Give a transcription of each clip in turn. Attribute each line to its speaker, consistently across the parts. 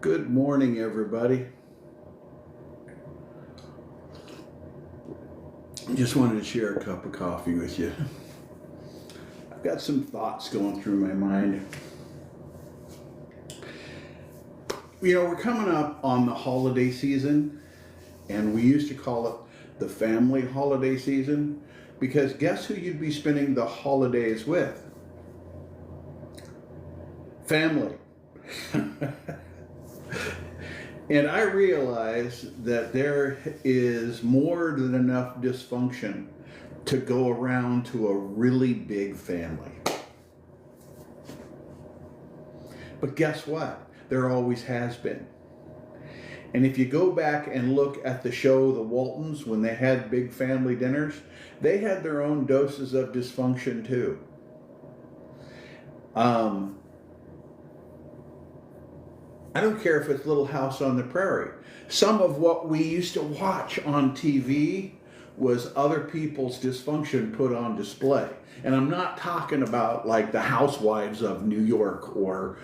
Speaker 1: Good morning, everybody. Just wanted to share a cup of coffee with you. I've got some thoughts going through my mind. You know, we're coming up on the holiday season, and we used to call it the family holiday season because guess who you'd be spending the holidays with? Family. And I realize that there is more than enough dysfunction to go around to a really big family. But guess what? There always has been. And if you go back and look at the show The Waltons, when they had big family dinners, they had their own doses of dysfunction too. I don't care if it's Little House on the Prairie. Some of what we used to watch on TV was other people's dysfunction put on display. And I'm not talking about like the Housewives of New York or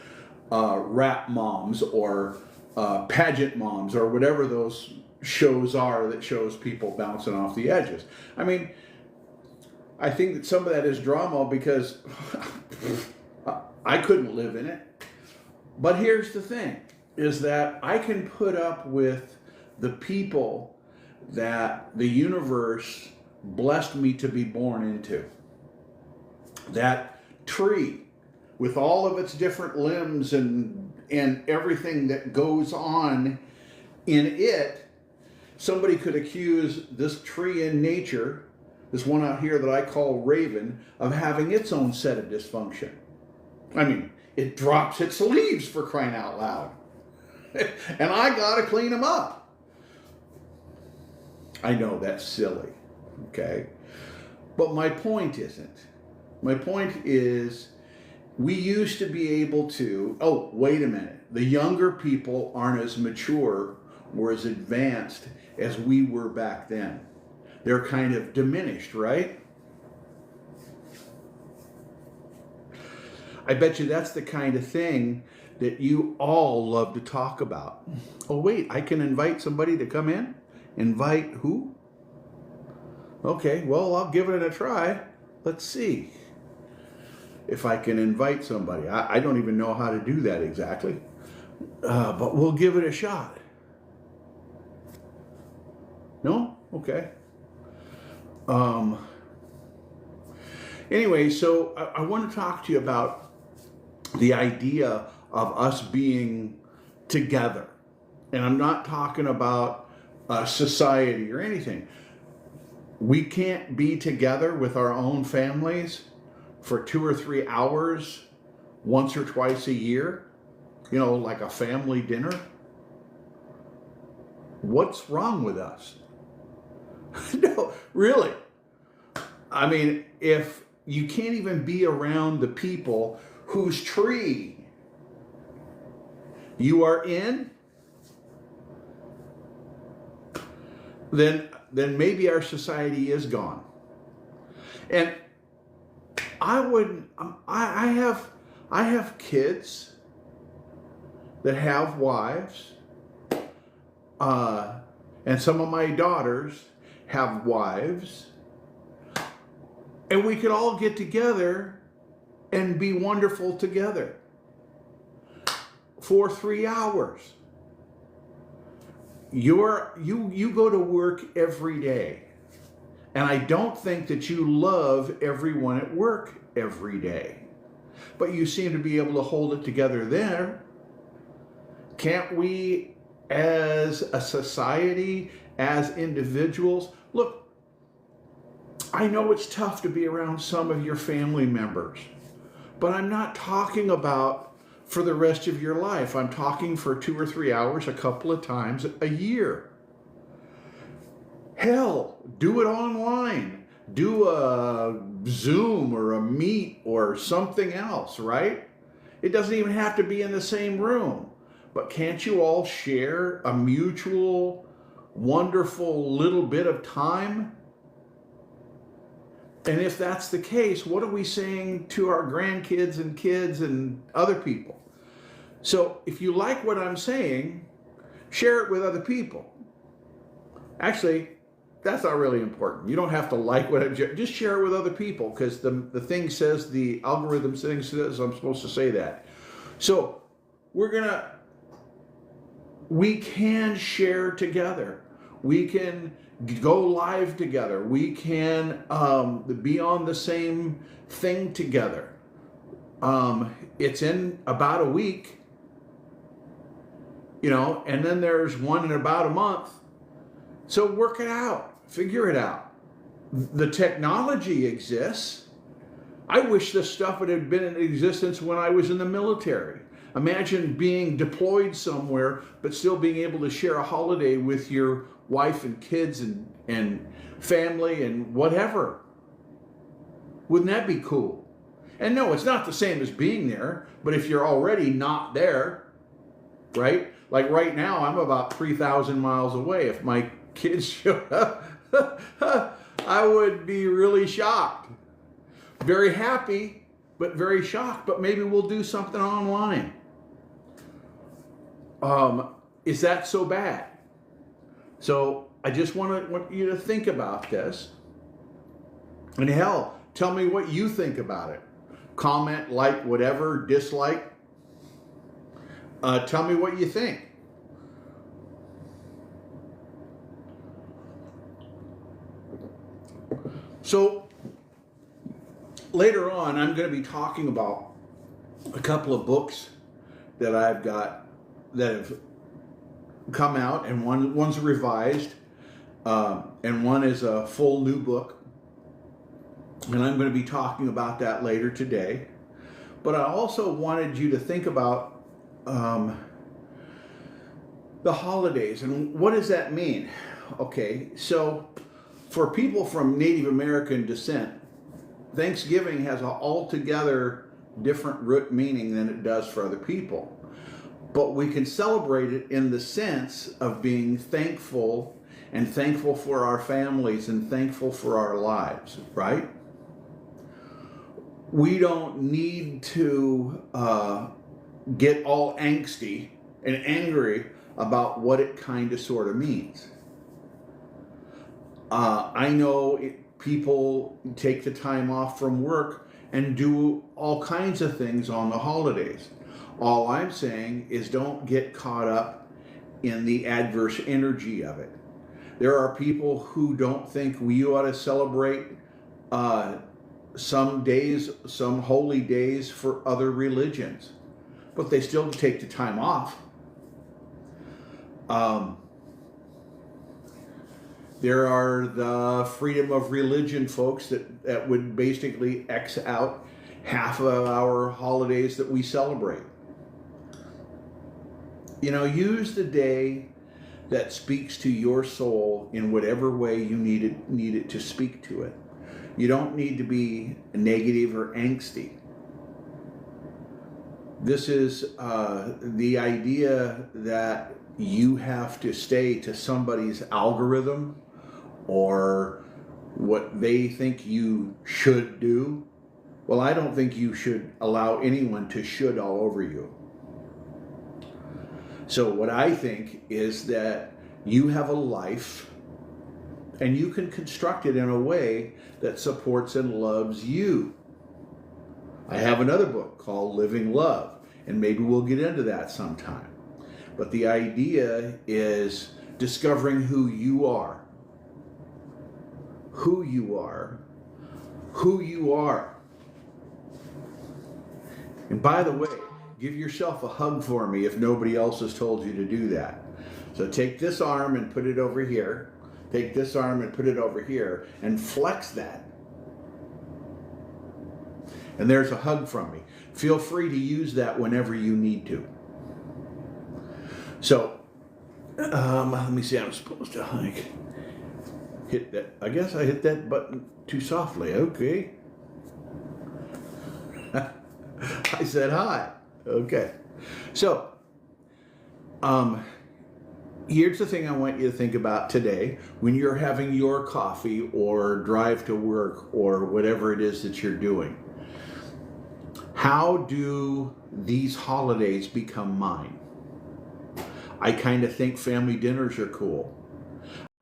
Speaker 1: Rap Moms or Pageant Moms or whatever those shows are that shows people bouncing off the edges. I mean, I think that some of that is drama because I couldn't live in it. But here's the thing, is that I can put up with the people that the universe blessed me to be born into. That tree with all of its different limbs and everything that goes on in it, somebody could accuse this tree in nature, this one out here that I call Raven, of having its own set of dysfunction. I mean, it drops its leaves, for crying out loud. And I gotta clean them up. I know that's silly, okay? But my point isn't. My point is, we used to be able to, oh, wait a minute. The younger people aren't as mature or as advanced as we were back then. They're kind of diminished, right? I bet you that's the kind of thing that you all love to talk about. Oh, wait, I can invite somebody to come in? Invite who? Okay, well, I'll give it a try. Let's see if I can invite somebody. I don't even know how to do that exactly, but we'll give it a shot. No? Okay. Anyway, so I want to talk to you about the idea of us being together. And I'm not talking about society or anything. We can't be together with our own families for 2 or 3 hours once or twice a year, you know, like a family dinner. What's wrong with us? No, really. I mean, if you can't even be around the people whose tree you are in, then maybe our society is gone. And I have kids that have wives, and some of my daughters have wives, and we could all get together and be wonderful together for 3 hours. You go to work every day, and I don't think that you love everyone at work every day, but you seem to be able to hold it together there. Can't we, as a society, as individuals, look, I know it's tough to be around some of your family members, but I'm not talking about for the rest of your life. I'm talking for 2 or 3 hours a couple of times a year. Hell, do it online. Do a Zoom or a Meet or something else, right? It doesn't even have to be in the same room. But can't you all share a mutual, wonderful little bit of time? And if that's the case, what are we saying to our grandkids and kids and other people? So if you like what I'm saying, share it with other people. Actually, that's not really important. You don't have to like what just share it with other people, because the thing says, the algorithm thing says I'm supposed to say that. So we can share together. We can go live together. We can be on the same thing together. It's in about a week, and then there's one in about a month. So work it out, figure it out. The technology exists. I wish this stuff would have been in existence when I was in the military. Imagine being deployed somewhere, but still being able to share a holiday with your wife and kids and family and whatever. Wouldn't that be cool? And no, it's not the same as being there, but if you're already not there, right? Like right now, I'm about 3,000 miles away. If my kids showed up, I would be really shocked. Very happy, but very shocked. But maybe we'll do something online. Is that so bad? So I just want you to think about this. And hell, tell me what you think about it. Comment, like, whatever, dislike. Tell me what you think. So later on, I'm going to be talking about a couple of books that I've got that have come out, and one's revised, and one is a full new book. And I'm going to be talking about that later today. But I also wanted you to think about the holidays and what does that mean? Okay, so for people from Native American descent, Thanksgiving has an altogether different root meaning than it does for other people. But we can celebrate it in the sense of being thankful, and thankful for our families and thankful for our lives, right? We don't need to get all angsty and angry about what it kind of sort of means. I know people take the time off from work and do all kinds of things on the holidays. All I'm saying is don't get caught up in the adverse energy of it. There are people who don't think we ought to celebrate some days, some holy days for other religions, but they still take the time off. There are the freedom of religion folks that would basically X out half of our holidays that we celebrate. Use the day that speaks to your soul in whatever way you need it to speak to it. You don't need to be negative or angsty. This is the idea that you have to stay to somebody's algorithm or what they think you should do. Well, I don't think you should allow anyone to should all over you. So what I think is that you have a life and you can construct it in a way that supports and loves you. I have another book called Living Love, and maybe we'll get into that sometime. But the idea is discovering who you are. Who you are. Who you are. And by the way, give yourself a hug for me if nobody else has told you to do that. So take this arm and put it over here. Take this arm and put it over here and flex that. And there's a hug from me. Feel free to use that whenever you need to. So, let me see, I'm supposed to hit that. I guess I hit that button too softly. Okay. I said hi. Okay. So, here's the thing I want you to think about today when you're having your coffee or drive to work or whatever it is that you're doing. How do these holidays become mine? I kind of think family dinners are cool.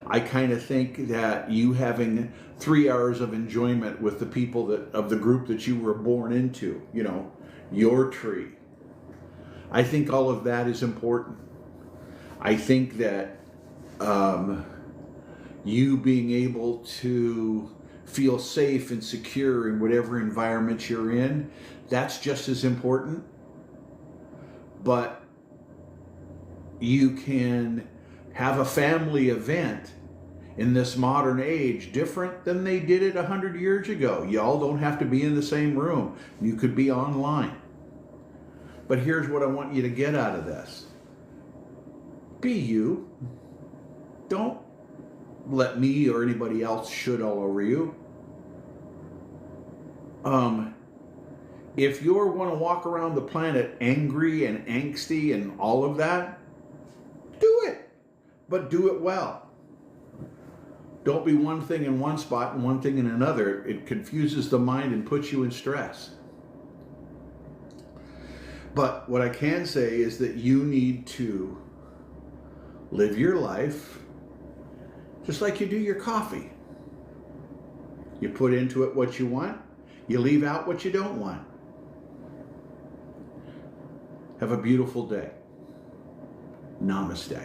Speaker 1: I kind of think that you having 3 hours of enjoyment with the people that of the group that you were born into, you know, your tree. I think all of that is important. I think that you being able to feel safe and secure in whatever environment you're in, that's just as important. But you can have a family event in this modern age different than they did it 100 years ago. Y'all don't have to be in the same room. You could be online. But here's what I want you to get out of this. Be you. Don't let me or anybody else should all over you. If you want to walk around the planet angry and angsty and all of that, do it. But do it well. Don't be one thing in one spot and one thing in another. It confuses the mind and puts you in stress. But what I can say is that you need to live your life just like you do your coffee. You put into it what you want. You leave out what you don't want. Have a beautiful day. Namaste.